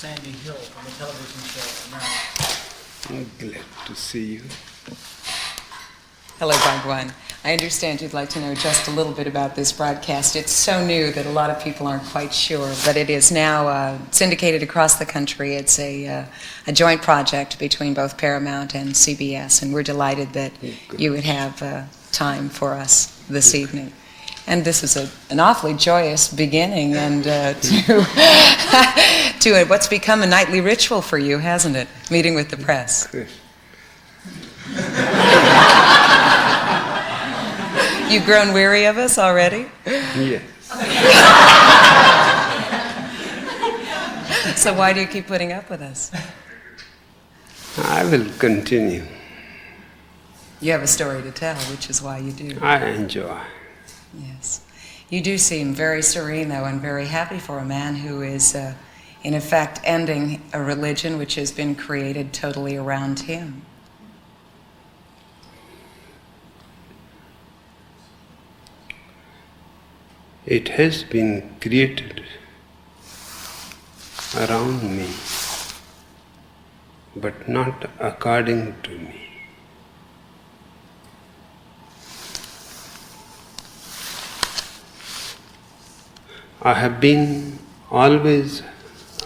Sandy Hill from the television show America. I'm glad to see you. Hello, Bhagwan. I understand you'd like to know just a little bit about this broadcast. It's so new that a lot of people aren't quite sure, but it is now syndicated across the country. It's a joint project between both Paramount and CBS, and we're delighted that you would have time for us this evening. And this is an awfully joyous beginning, and to what's become a nightly ritual for you, hasn't it? Meeting with the press. You've grown weary of us already? Yes. So why do you keep putting up with us? I will continue. You have a story to tell, which is why you do. I enjoy. Yes. You do seem very serene, though, and very happy for a man who is, in effect, ending a religion which has been created totally around him. It has been created around me, but not according to me. I have been always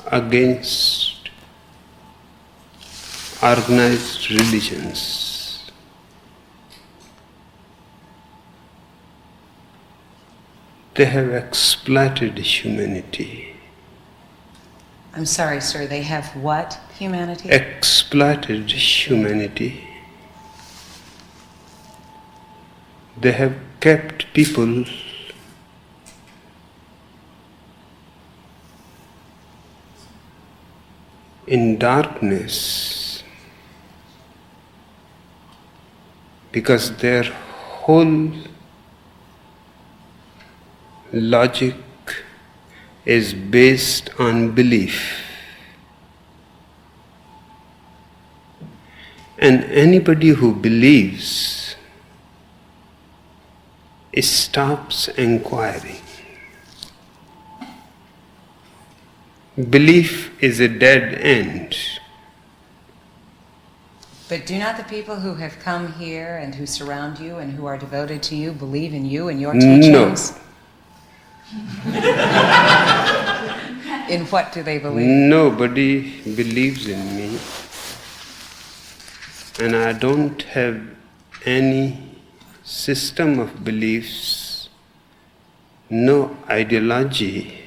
against organized religions. They have exploited humanity. I'm sorry, sir, they have what, humanity? Exploited humanity. They have kept people in darkness because their whole logic is based on belief. And anybody who believes stops inquiring. Belief is a dead end. But do not the people who have come here and who surround you and who are devoted to you believe in you and your teachings? No. In what do they believe? Nobody believes in me, and I don't have any system of beliefs, no ideology.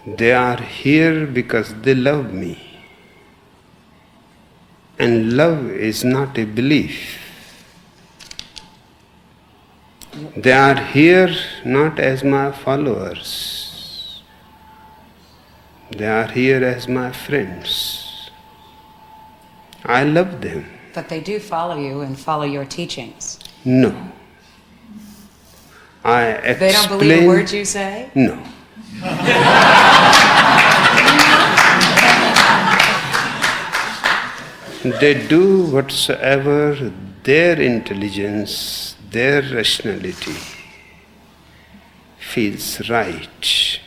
They are here because they love me, and love is not a belief. They are here not as my followers. They are here as my friends. I love them. But they do follow you and follow your teachings. No. I explain. They don't believe a word you say? No. They do whatsoever their intelligence, their rationality feels right.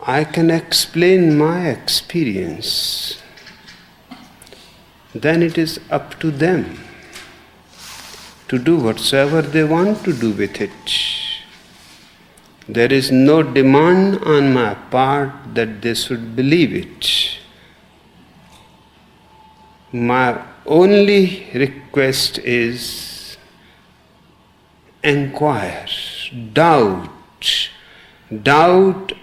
I can explain my experience. Then it is up to them to do whatsoever they want to do with it. There is no demand on my part that they should believe it. My only request is inquire, doubt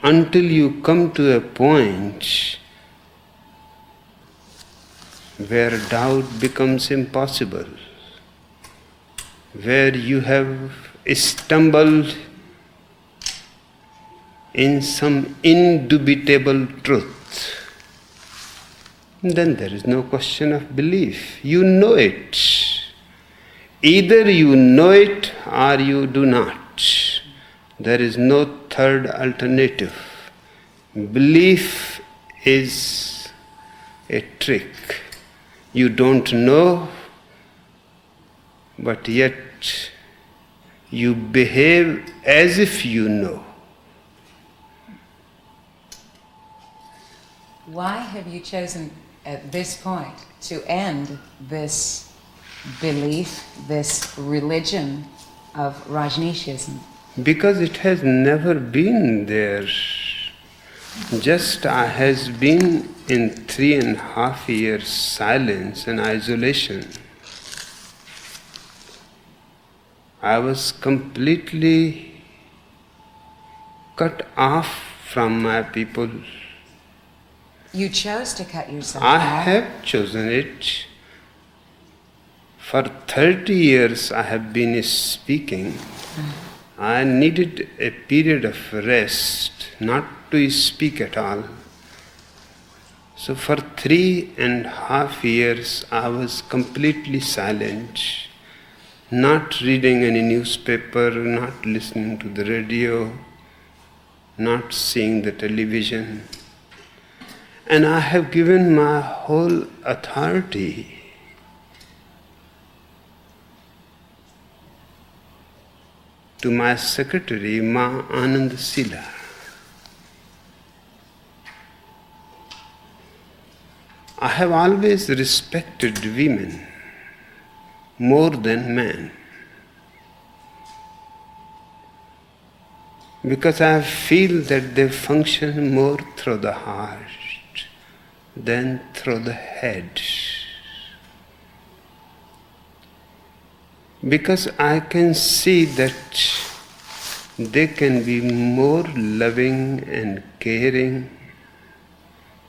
until you come to a point where doubt becomes impossible, where you have stumbled in some indubitable truth. Then there is no question of belief. You know it. Either you know it or you do not. There is no third alternative. Belief is a trick. You don't know, but yet You behave as if you know. Why have you chosen at this point to end this belief, this religion of Rajneeshism? Because it has never been there. Just I has been in 3.5 years silence and isolation. I was completely cut off from my people. You chose to cut yourself I off. have chosen it. For 30 years I have been speaking. I needed a period of rest, not to speak at all. So for 3.5 years I was completely silent, not reading any newspaper, not listening to the radio, not seeing the television. And I have given my whole authority to my secretary, Ma Anand Sila. I have always respected women more than men, because I feel that they function more through the heart than through the head. Because I can see that they can be more loving and caring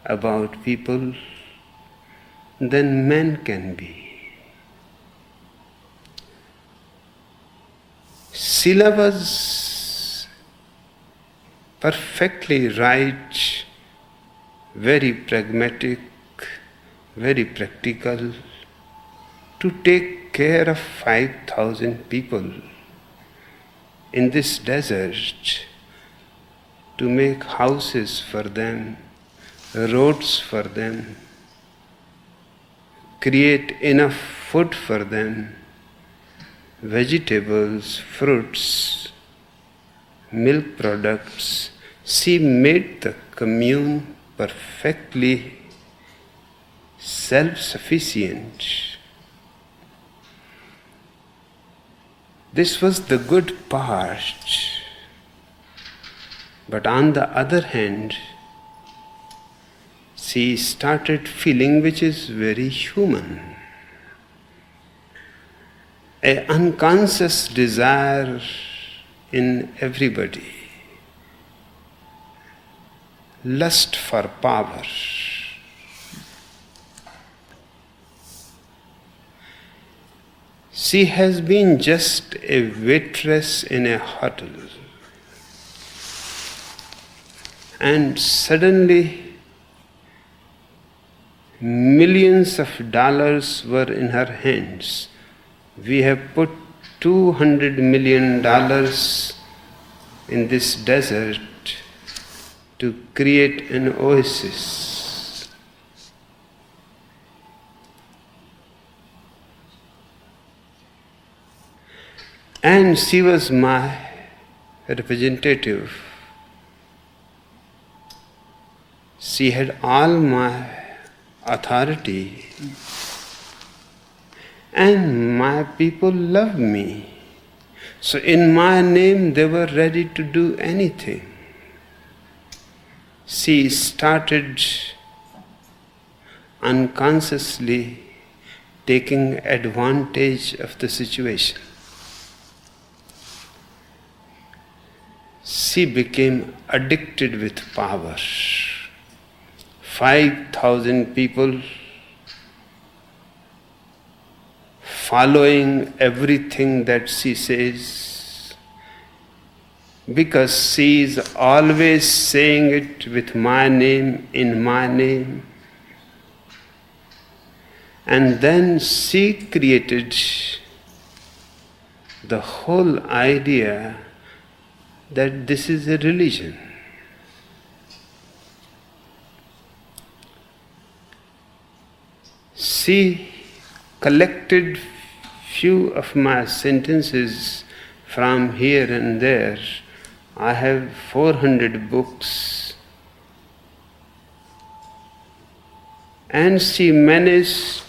about people than men can be. Sila was perfectly right, very pragmatic, very practical, to take care of 5,000 people in this desert, to make houses for them, roads for them, create enough food for them, vegetables, fruits, milk products. She made the commune perfectly self-sufficient. This was the good part. But on the other hand, she started feeling, which is very human, an unconscious desire in everybody, lust for power. She has been just a waitress in a hotel, and suddenly millions of dollars were in her hands. We have put $200 million in this desert to create an oasis. And she was my representative. She had all my authority, and my people loved me. So in my name they were ready to do anything. She started unconsciously taking advantage of the situation. She became addicted with power. 5,000 people following everything that she says, because she is always saying it with my name, in my name. And then she created the whole idea that this is a religion. She collected few of my sentences from here and there. I have 400 books. And she managed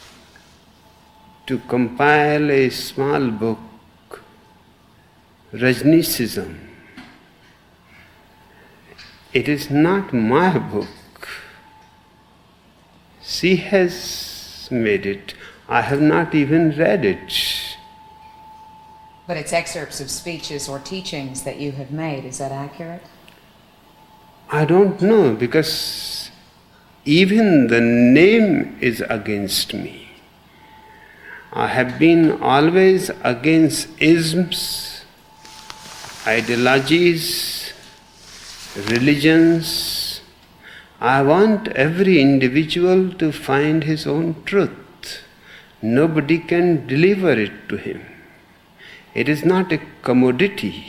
to compile a small book, Rajneeshism. It is not my book. She has made it. I have not even read it. But it's excerpts of speeches or teachings that you have made. Is that accurate? I don't know, because even the name is against me. I have been always against isms, ideologies, religions. I want every individual to find his own truth. Nobody can deliver it to him. It is not a commodity.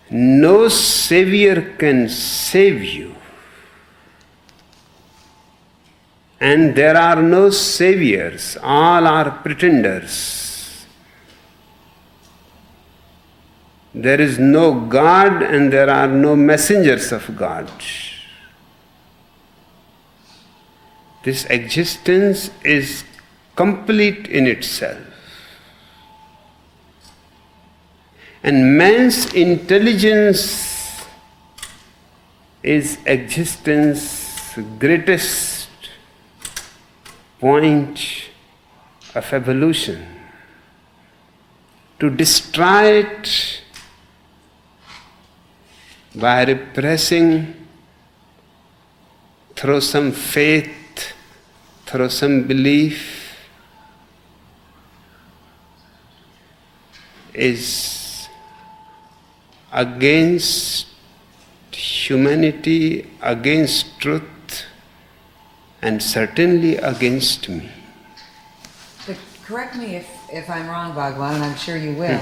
No savior can save you. And there are no saviors. All are pretenders. There is no God and there are no messengers of God. This existence is complete in itself. And man's intelligence is existence's greatest point of evolution. To destroy it by repressing through some faith, through some belief, is against humanity, against truth, and certainly against me. But correct me if I'm wrong, Bhagwan, and I'm sure you will.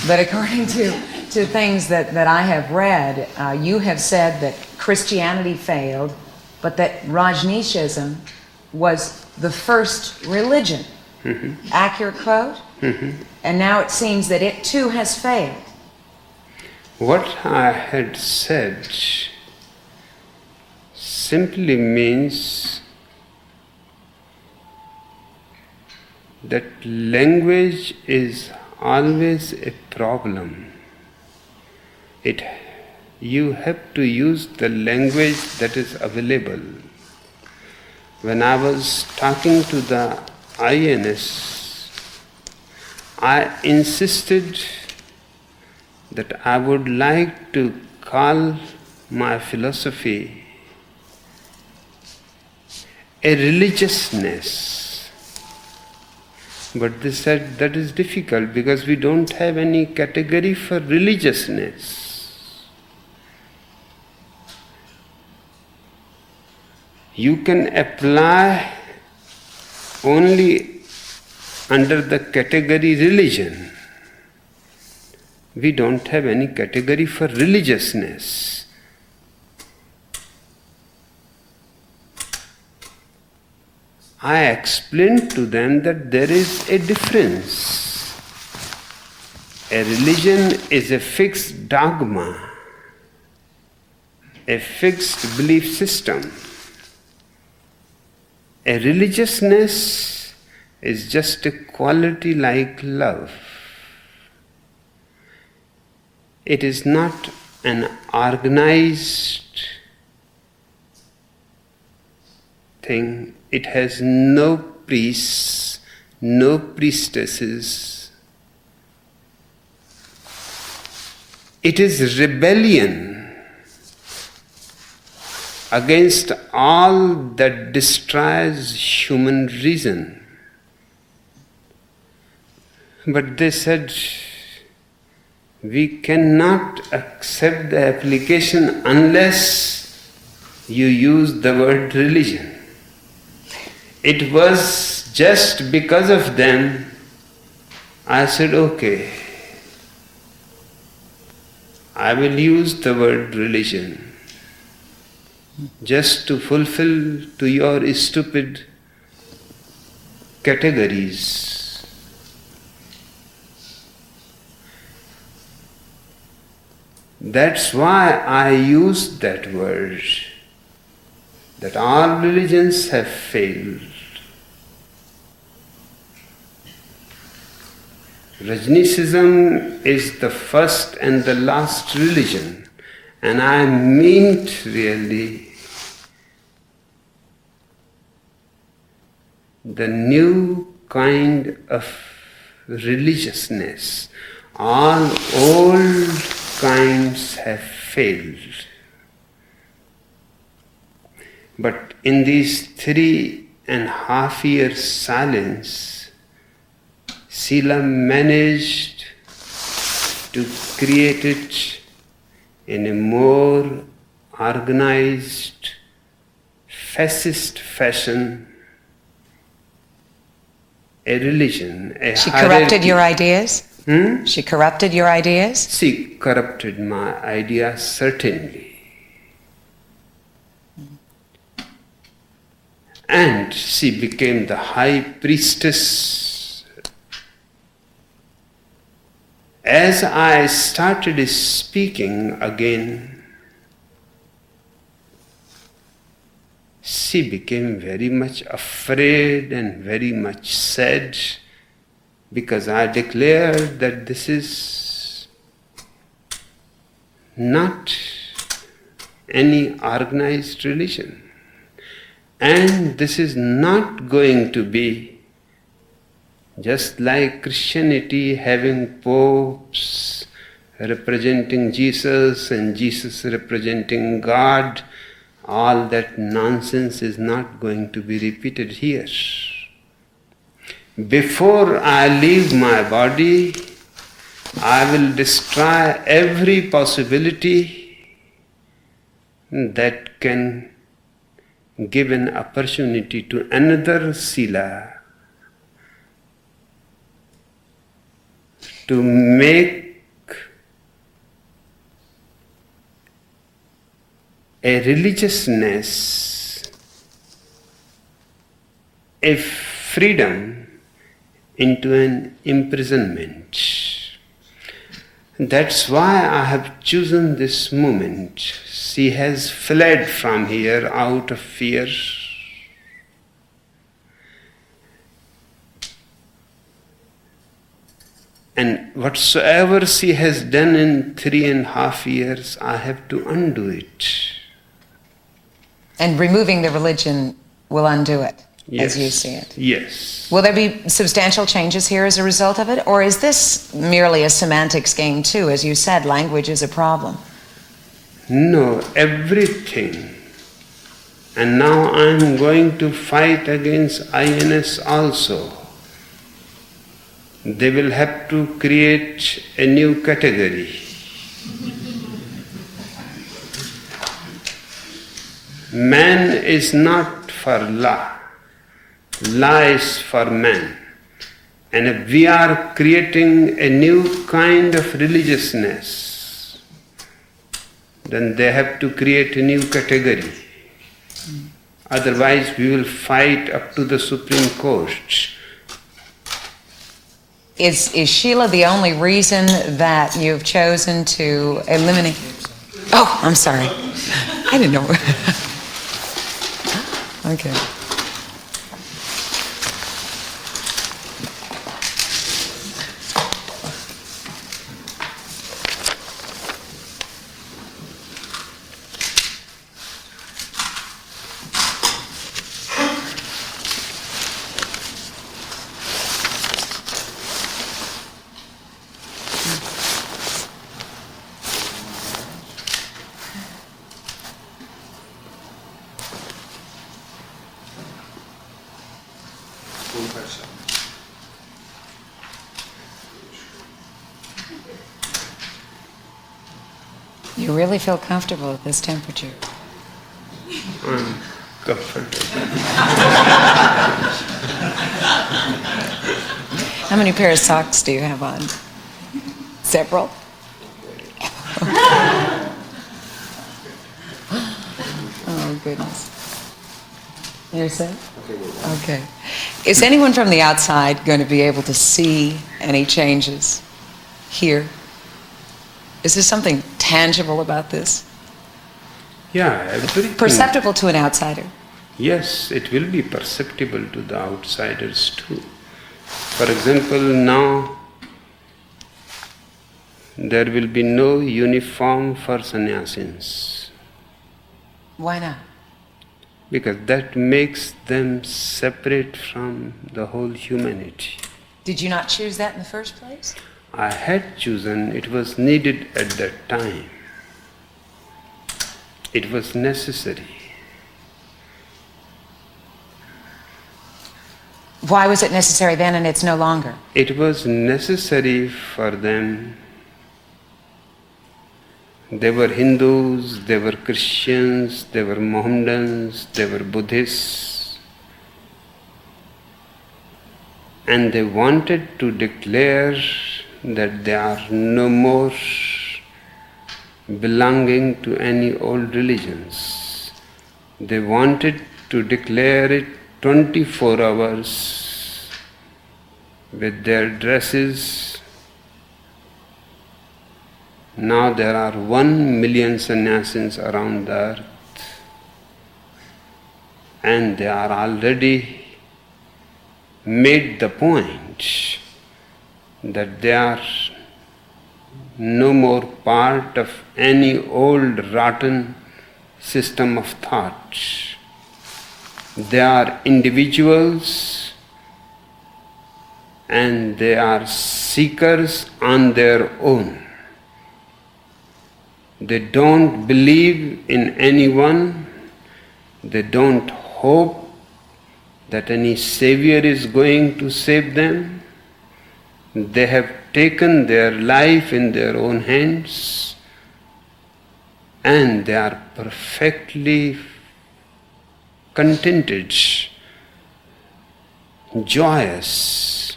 But according to things that I have read, you have said that Christianity failed, but that Rajneeshism was the first religion. Mm-hmm. Accurate quote? Mm-hmm. And now it seems that it too has failed. What I had said simply means that language is always a problem. You have to use the language that is available. When I was talking to the INS, I insisted that I would like to call my philosophy a religiousness. But they said that is difficult because we don't have any category for religiousness. You can apply only under the category religion. We don't have any category for religiousness. I explained to them that there is a difference. A religion is a fixed dogma, a fixed belief system. A religiousness is just a quality like love. It is not an organized thing. It has no priests, no priestesses. It is rebellion against all that destroys human reason. But they said, we cannot accept the application unless you use the word religion. It was just because of them, I said, okay, I will use the word religion just to fulfill to your stupid categories. That's why I use that word, that all religions have failed. Rajneeshism is the first and the last religion, and I meant really the new kind of religiousness. All old kinds have failed. But in these 3.5 years silence, Sila managed to create it in a more organized, fascist fashion, a religion, a She hierarchy. corrupted your ideas? She corrupted your ideas? She corrupted my ideas, certainly. And she became the high priestess. As I started speaking again, she became very much afraid and very much sad, because I declared that this is not any organized religion. And this is not going to be just like Christianity having popes representing Jesus and Jesus representing God. All that nonsense is not going to be repeated here. Before I leave my body, I will destroy every possibility that can give an opportunity to another Sila to make a religiousness, a freedom into an imprisonment. That's why I have chosen this moment. She has fled from here out of fear. And whatsoever she has done in 3.5 years, I have to undo it. And removing the religion will undo it, Yes. as you see it. Yes. Will there be substantial changes here as a result of it? Or is this merely a semantics game too? As you said, language is a problem. No, everything. And now I am going to fight against INS also. They will have to create a new category. Man is not for law. Law is for man. And if we are creating a new kind of religiousness, then they have to create a new category. Otherwise we will fight up to the Supreme Court. Is Sheila the only reason that you've chosen to eliminate? Oh, I'm sorry. I didn't know. Okay. You really feel comfortable at this temperature? I'm comfortable. How many pairs of socks do you have on? Several? Oh, goodness. You're set? Okay. Is anyone from the outside going to be able to see any changes here? Is this something tangible about this? Yeah, everything. Perceptible to an outsider. Yes, it will be perceptible to the outsiders too. For example, now there will be no uniform for sannyasins. Why not? Because that makes them separate from the whole humanity. Did you not choose that in the first place? I had chosen, it was needed at that time. It was necessary. Why was it necessary then and it's no longer? It was necessary for them. They were Hindus, they were Christians, they were Mohammedans, they were Buddhists. And they wanted to declare that they are no more belonging to any old religions. They wanted to declare it 24 hours with their dresses. Now there are 1 million sannyasins around the earth, and they are already made the point that they are no more part of any old rotten system of thought. They are individuals and they are seekers on their own. They don't believe in anyone. They don't hope that any savior is going to save them. They have taken their life in their own hands and they are perfectly contented, joyous.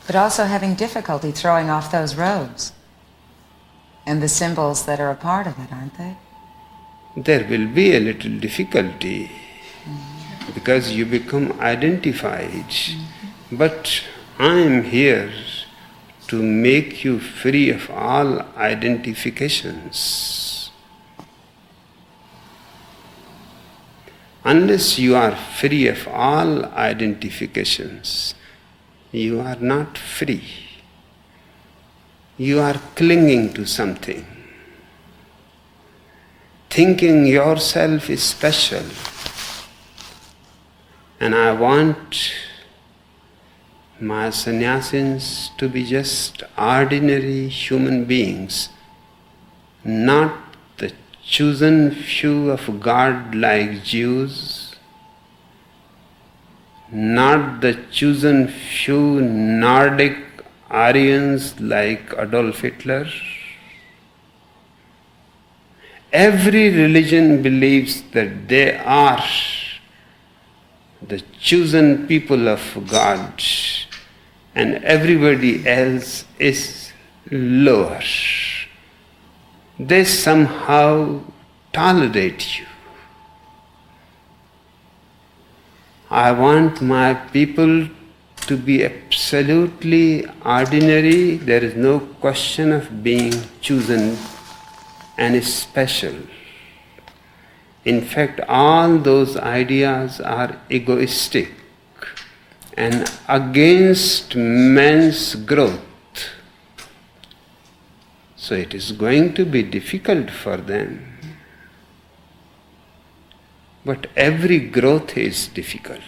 But also having difficulty throwing off those robes and the symbols that are a part of it, aren't they? There will be a little difficulty because you become identified. But I am here to make you free of all identifications. Unless you are free of all identifications, you are not free. You are clinging to something, thinking yourself is special. And I want my sannyasins to be just ordinary human beings, not the chosen few of God-like Jews, not the chosen few Nordic Aryans like Adolf Hitler. Every religion believes that they are the chosen people of God and everybody else is lower. They somehow tolerate you. I want my people to be absolutely ordinary. There is no question of being chosen and special. In fact, all those ideas are egoistic and against man's growth. So it is going to be difficult for them. But every growth is difficult.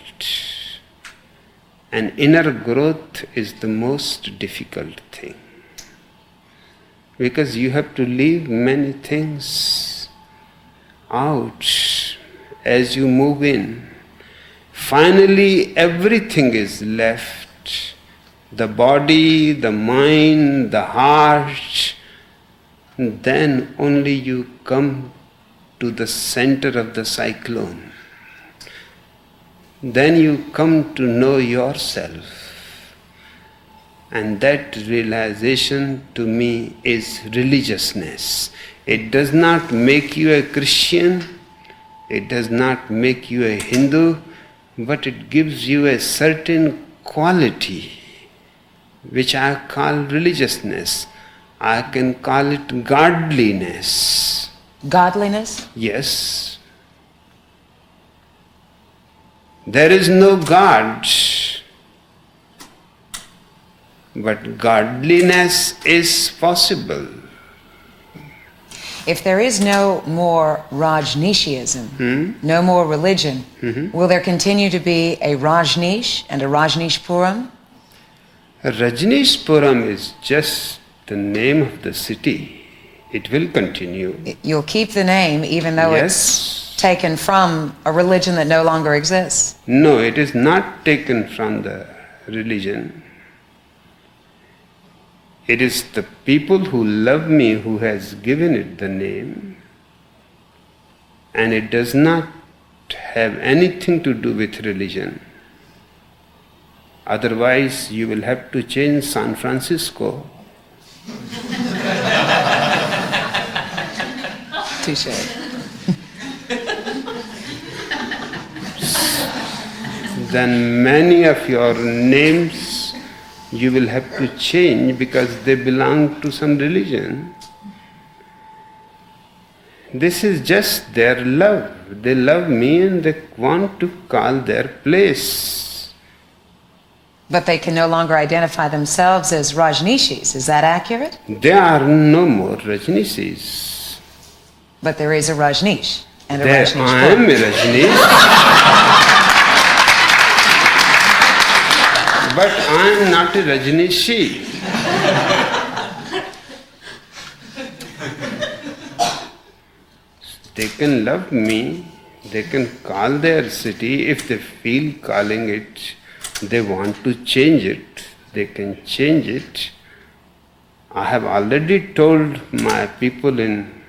And inner growth is the most difficult thing. Because you have to leave many things out as you move in. Finally, everything is left. The body, the mind, the heart. Then only you come to the center of the cyclone. Then you come to know yourself. And that realization to me is religiousness. It does not make you a Christian, it does not make you a Hindu, but it gives you a certain quality which I call religiousness. I can call it godliness. Godliness? Yes. There is no God, but godliness is possible. If there is no more Rajneeshism, no more religion, will there continue to be a Rajneesh and a Rajneeshpuram? Rajneeshpuram is just the name of the city. It will continue. You'll keep the name even though Yes. it's taken from a religion that no longer exists. No, it is not taken from the religion. It is the people who love me who has given it the name, and it does not have anything to do with religion. Otherwise, you will have to change San Francisco. Touché. Then many of your names you will have to change because they belong to some religion. This is just their love. They love me and they want to call their place. But they can no longer identify themselves as Rajneeshis. Is that accurate? There are no more Rajneeshis. But there is a Rajneesh and a There I Rajneeshpuram. am a Rajneesh. But I am not a Rajneeshi. They can love me, they can call their city, if they feel calling it, they want to change it, they can change it. I have already told my people in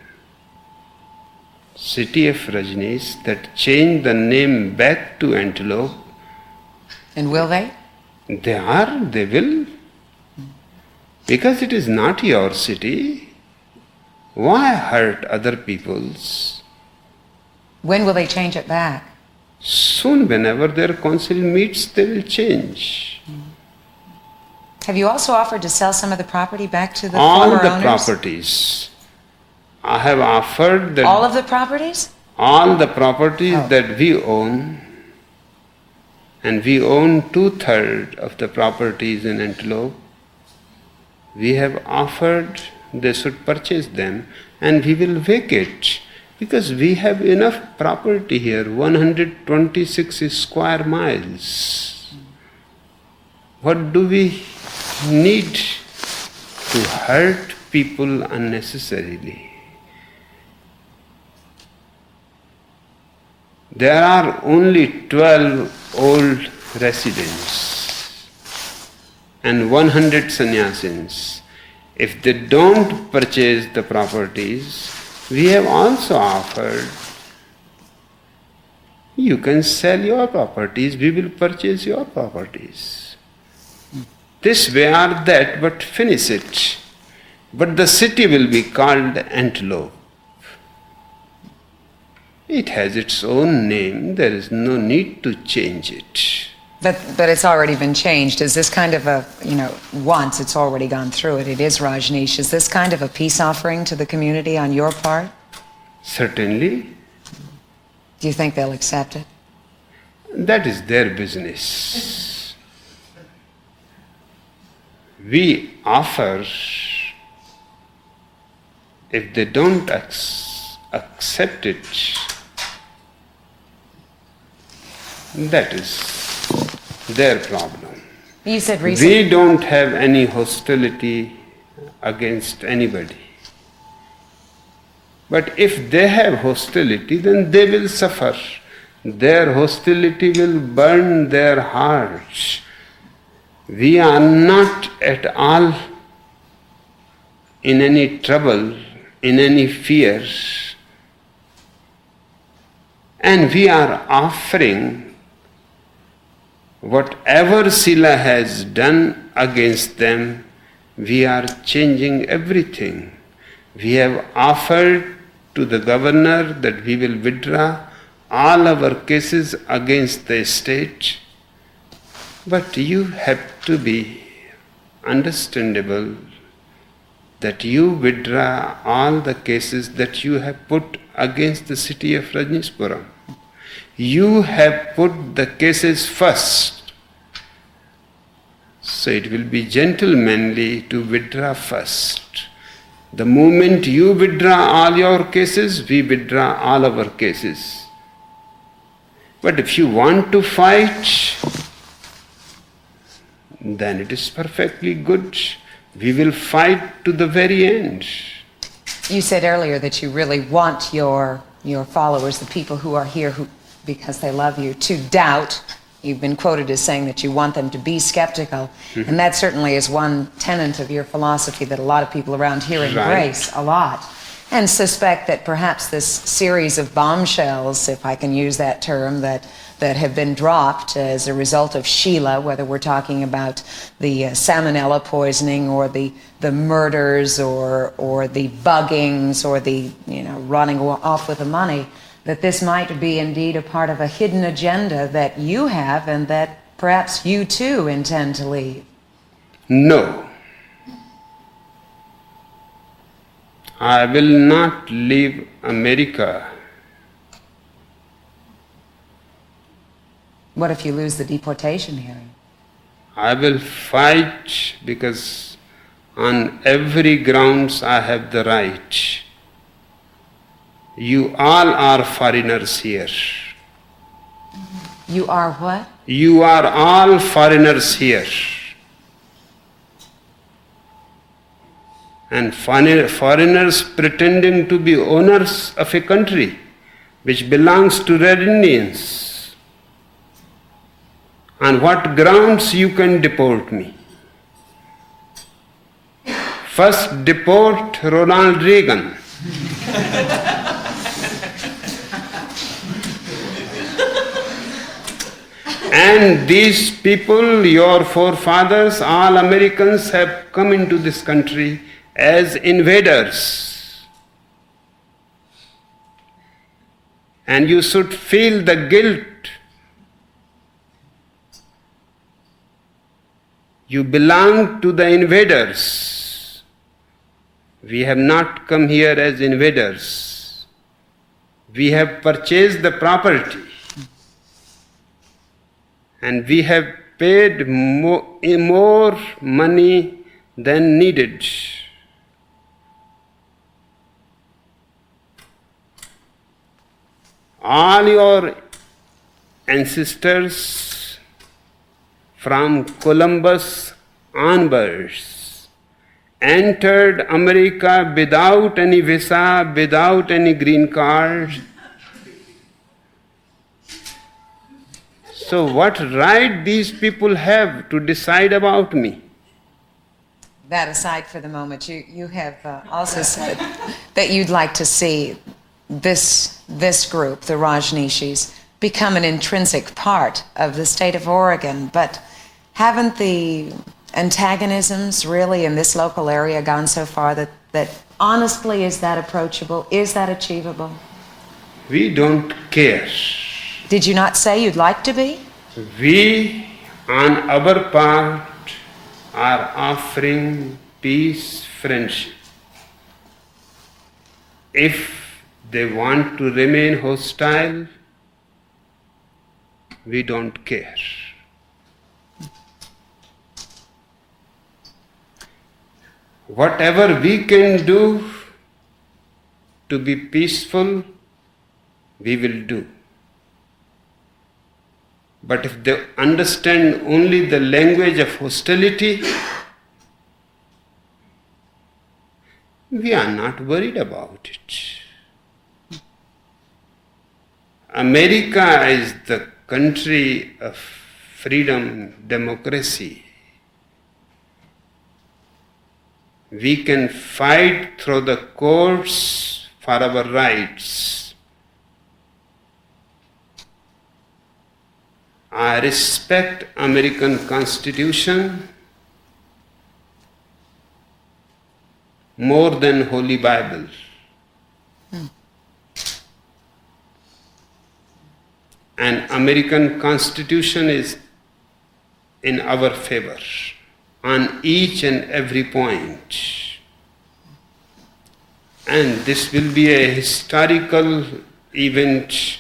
city of Rajneesh that change the name back to Antelope. And will they? They will. Because it is not your city. Why hurt other people's? When will they change it back? Soon, whenever their council meets, they will change. Have you also offered to sell some of the property back to the All former the owners? properties. I have offered that All of the properties? all the properties Oh. that we own, and we own 2/3 of the properties in Antelope, we have offered they should purchase them and we will vacate because we have enough property here, 126 square miles. What do we need to hurt people unnecessarily? There are only 12 old residents and 100 sannyasins. If they don't purchase the properties, we have also offered, you can sell your properties, we will purchase your properties. This way or that, but finish it. But the city will be called Antelope. It has its own name, there is no need to change it. But it's already been changed. Is this kind of a, once it's already gone through it, it is Rajneesh. Is this kind of a peace offering to the community on your part? Certainly, Do you think they'll accept it? that is their business. We offer, if they don't accept it, that is their problem. You said recently. We don't have any hostility against anybody. But if they have hostility, then they will suffer. Their hostility will burn their hearts. We are not at all in any trouble, in any fear. And we are offering whatever Sila has done against them, we are changing everything. We have offered to the governor that we will withdraw all our cases against the state. But you have to be understandable that you withdraw all the cases that you have put against the city of Rajneeshpuram. You have put the cases first. So it will be gentlemanly to withdraw first. The moment you withdraw all your cases, we withdraw all our cases. But if you want to fight, then it is perfectly good. We will fight to the very end. You said earlier that you really want your followers, the people who are here because they love you, to doubt. You've been quoted as saying that you want them to be skeptical. Mm-hmm. And that certainly is one tenet of your philosophy that a lot of people around here embrace a lot. And suspect that perhaps this series of bombshells, if I can use that term, that have been dropped as a result of Sheila, whether we're talking about the salmonella poisoning or the murders or the buggings or the running off with the money, that this might be indeed a part of a hidden agenda that you have and that perhaps you too intend to leave. No. I will not leave America. What if you lose the deportation hearing? I will fight because on every grounds I have the right. You all are foreigners here. You are what? You are all foreigners here. And foreigners pretending to be owners of a country which belongs to Red Indians. On what grounds you can deport me? First deport Ronald Reagan. And these people, your forefathers, all Americans, have come into this country as invaders. And you should feel the guilt. You belong to the invaders. We have not come here as invaders. We have purchased the property. And we have paid more money than needed. All your ancestors from Columbus onwards entered America without any visa, without any green card. So what right these people have to decide about me? That aside for the moment, you have also said that you'd like to see this group, the Rajneeshis, become an intrinsic part of the state of Oregon. But haven't the antagonisms really in this local area gone so far that honestly, is that approachable? Is that achievable? We don't care. Did you not say you'd like to be? We, on our part, are offering peace, friendship. If they want to remain hostile, we don't care. Whatever we can do to be peaceful, we will do. But if they understand only the language of hostility, we are not worried about it. America is the country of freedom, democracy. We can fight through the courts for our rights. I respect American Constitution more than Holy Bible. And American Constitution is in our favor on each and every point. And this will be a historical event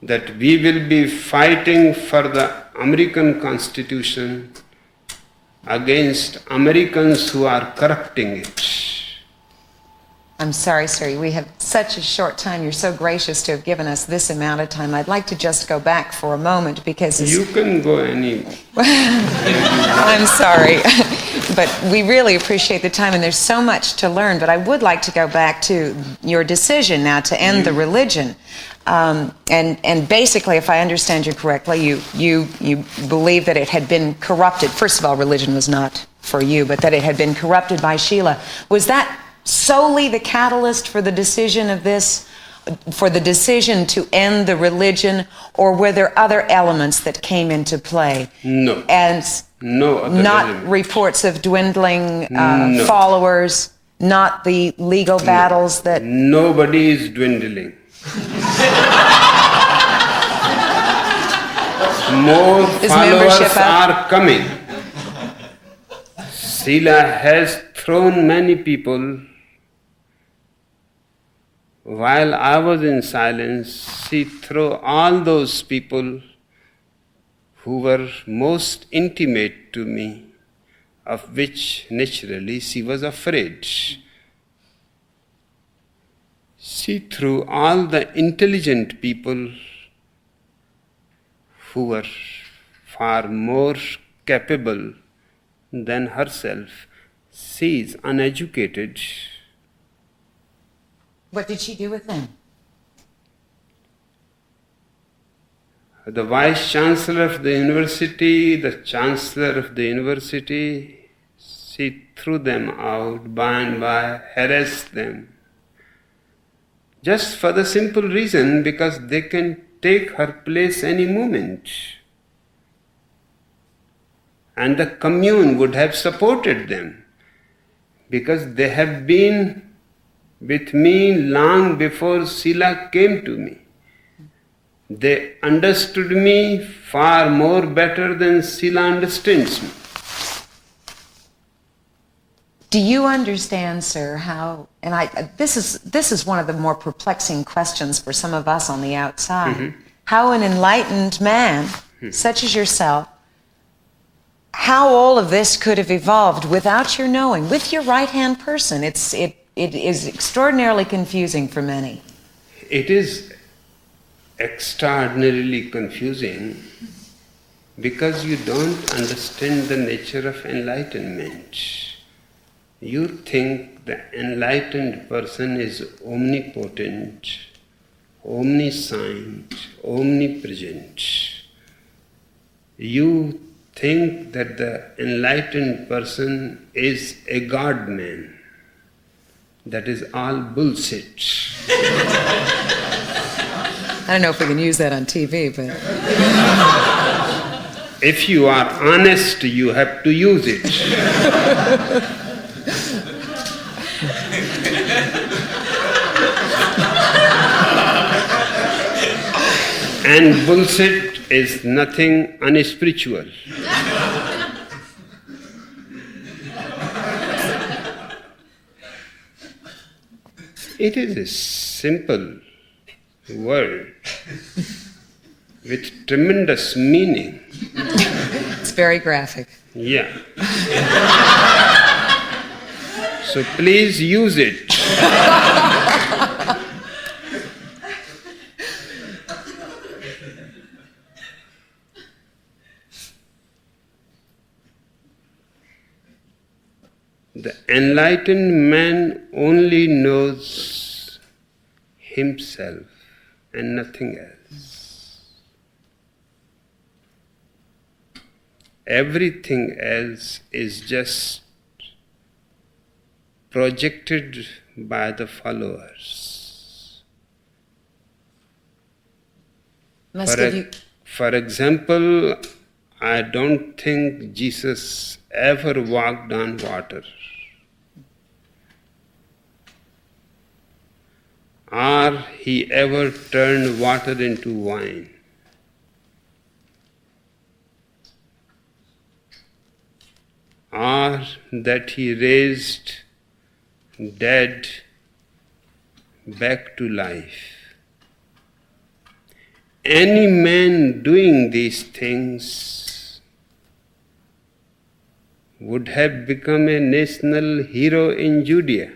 that we will be fighting for the American Constitution against Americans who are corrupting it. I'm sorry, sir. We have such a short time. You're so gracious to have given us this amount of time. I'd like to just go back for a moment because... You can go any... I'm sorry. But we really appreciate the time, and there's so much to learn. But I would like to go back to your decision now to end the religion. And basically, if I understand you correctly, you believe that it had been corrupted. First of all, religion was not for you, but that it had been corrupted by Sheila. Was that solely the catalyst for the decision of this, for the decision to end the religion, or were there other elements that came into play? No. And no other not elements. Reports of dwindling No. followers, not the legal battles that... Nobody is dwindling. More Is followers membership up? are coming. Sheila has thrown many people. While I was in silence, she threw all those people who were most intimate to me, of which naturally she was afraid. She threw all the intelligent people who were far more capable than herself. She is uneducated. What did she do with them? The vice chancellor of the university, the chancellor of the university, she threw them out by and by, harassed them. Just for the simple reason because they can take her place any moment. And the commune would have supported them because they have been with me long before Sheila came to me. They understood me far more better than Sheila understands me. Do you understand, sir, how, and this is one of the more perplexing questions for some of us on the outside, how an enlightened man, such as yourself, how all of this could have evolved without your knowing, with your right-hand person? It is extraordinarily confusing for many. It is extraordinarily confusing because you don't understand the nature of enlightenment. You think the enlightened person is omnipotent, omniscient, omnipresent. You think that the enlightened person is a God-man. That is all bullshit. I don't know if we can use that on TV, but... If you are honest, you have to use it. And bullshit is nothing unspiritual. It is a simple word with tremendous meaning. It's very graphic. Yeah. So please use it. The enlightened man only knows himself and nothing else. Everything else is just projected by the followers. For example, I don't think Jesus ever walked on water, or he ever turned water into wine. or that he raised dead back to life. Any man doing these things would have become a national hero in Judea.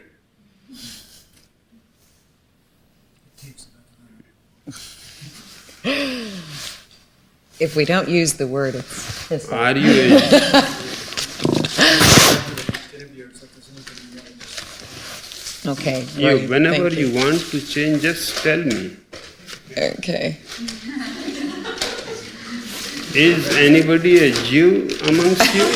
If we don't use the word, it's Are you okay. you right, whenever thank you want to change, just tell me. Okay. Is anybody a Jew amongst you?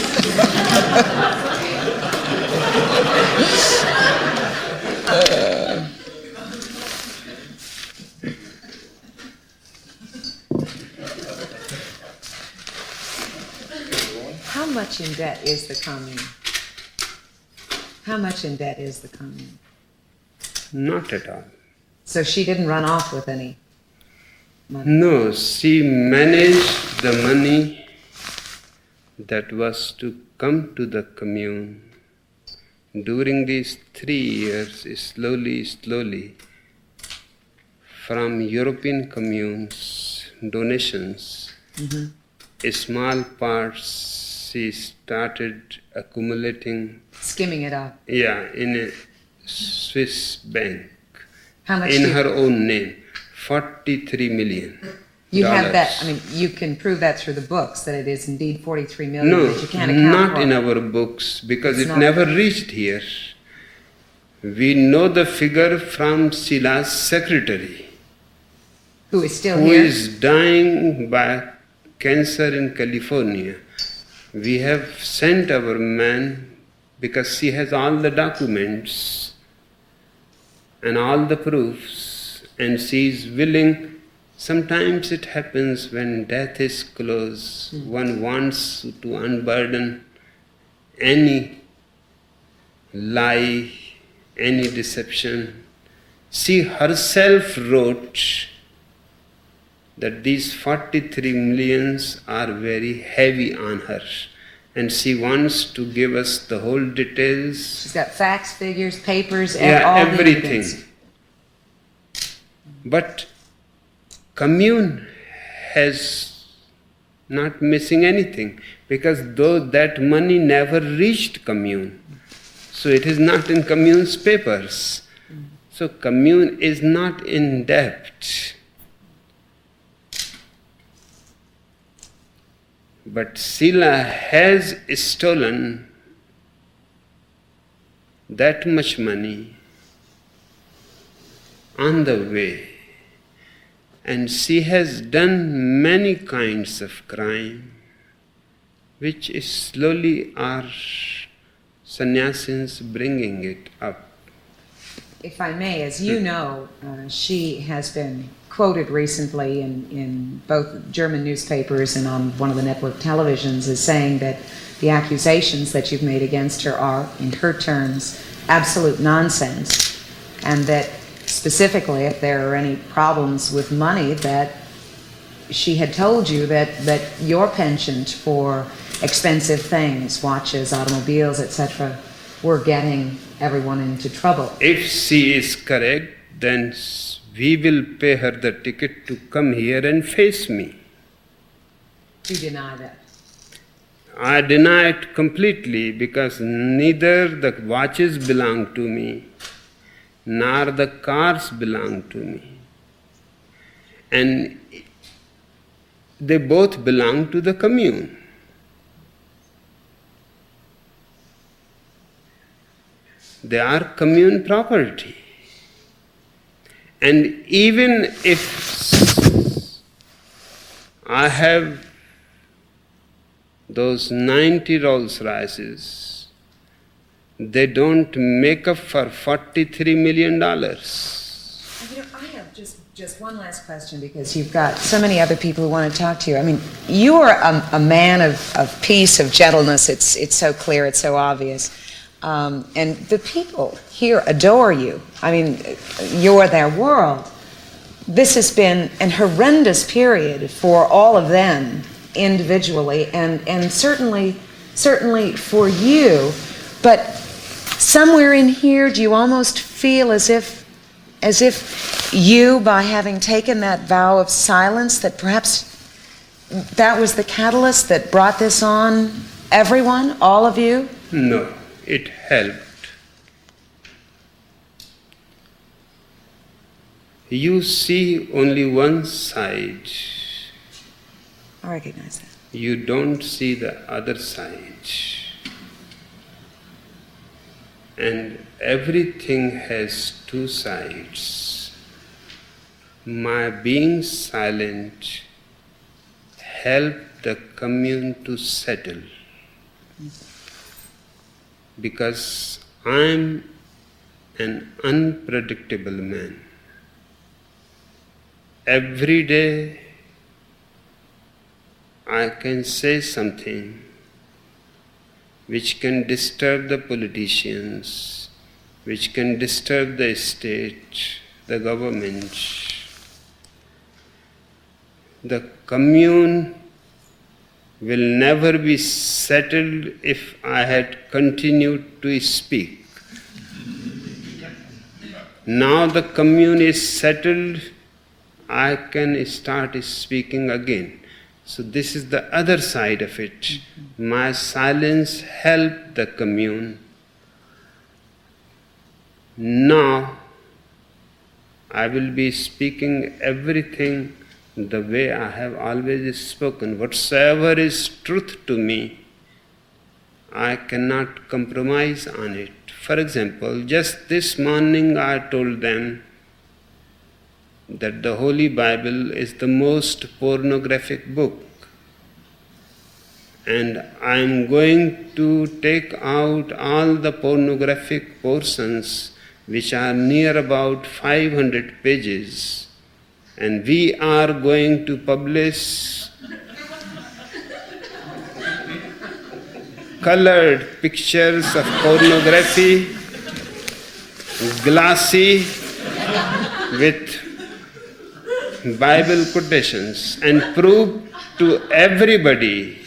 How much in debt is the commune? How much in debt is the commune? Not at all. So she didn't run off with any money? No, she managed the money that was to come to the commune. During these 3 years, slowly, from European communes, donations, small parts she started accumulating. Skimming it up. Yeah, in a Swiss bank. How much? In her own name, 43 million. You have that. I mean, you can prove that through the books that it is indeed 43 million. No, that you can't account not for. in our books because It's it not. never reached here. We know the figure from Sheila's secretary, Who is still who here? is dying by cancer in California. We have sent our man because she has all the documents and all the proofs, and she is willing. Sometimes it happens when death is close, one wants to unburden any lie, any deception. She herself wrote that these 43 millions are very heavy on her, and she wants to give us the whole details. She's got facts, figures, papers, Yeah, all the everything. evidence. But commune has not missing anything because though that money never reached commune, so it is not in commune's papers. So commune is not in debt. But Sila has stolen that much money on the way, and she has done many kinds of crime, which is slowly our sannyasins bringing it up. If I may, as you know, she has been quoted recently in both German newspapers and on one of the network televisions as saying that the accusations that you've made against her are, in her terms, absolute nonsense, and that specifically if there are any problems with money, that she had told you that your penchant for expensive things, watches, automobiles, etc., were getting everyone into trouble. If she is correct, then we will pay her the ticket to come here and face me. You deny that. I deny it completely because neither the watches belong to me, nor the cars belong to me. And they both belong to the commune. They are commune property. And even if I have those 90 Rolls Royces, they don't make up for $43 million. You know, I have just one last question because you've got so many other people who want to talk to you. I mean, you are a man of peace, of gentleness. It's so clear, it's so obvious. And the people here adore you. I mean, you're their world. This has been an horrendous period for all of them individually and certainly certainly for you, but somewhere in here, do you almost feel as if you, by having taken that vow of silence, that perhaps that was the catalyst that brought this on everyone, all of you? No, it helped. You see only one side. I recognize that. You don't see the other side. And everything has two sides. My being silent helped the commune to settle. Because I'm an unpredictable man. Every day I can say something which can disturb the politicians, which can disturb the state, the government. The commune will never be settled if I had continued to speak. Now the commune is settled, I can start speaking again. So this is the other side of it. My silence helped the commune. Now I will be speaking everything the way I have always spoken. Whatsoever is truth to me, I cannot compromise on it. For example, just this morning I told them that the Holy Bible is the most pornographic book. And I am going to take out all the pornographic portions which are near about 500 pages. And we are going to publish colored pictures of pornography, glossy, with Bible quotations, and prove to everybody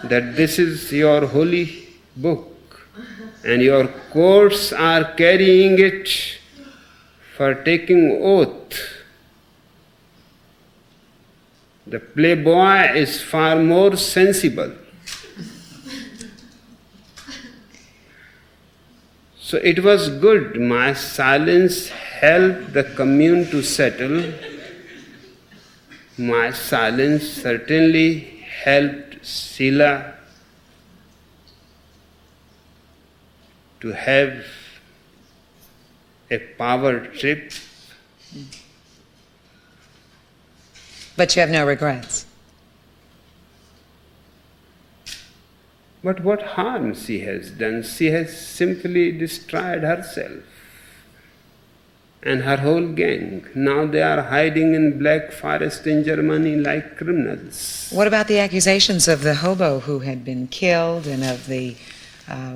that this is your holy book and your courts are carrying it for taking oath. The playboy is far more sensible. So it was good. My silence helped the commune to settle. My silence certainly helped Sila to have a power trip. But you have no regrets. But what harm she has done? She has simply destroyed herself and her whole gang. Now they are hiding in Black Forest in Germany like criminals. What about the accusations of the hobo who had been killed and of the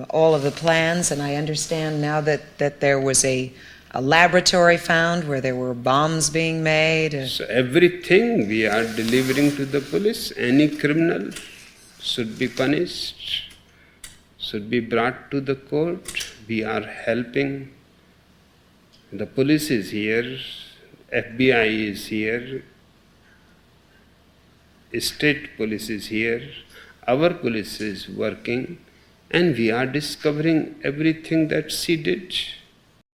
all of the plans? And I understand now that there was a laboratory found where there were bombs being made. So everything we are delivering to the police. Any criminal should be punished, should be brought to the court. We are helping. The police is here, FBI is here, state police is here, our police is working, and we are discovering everything that she did.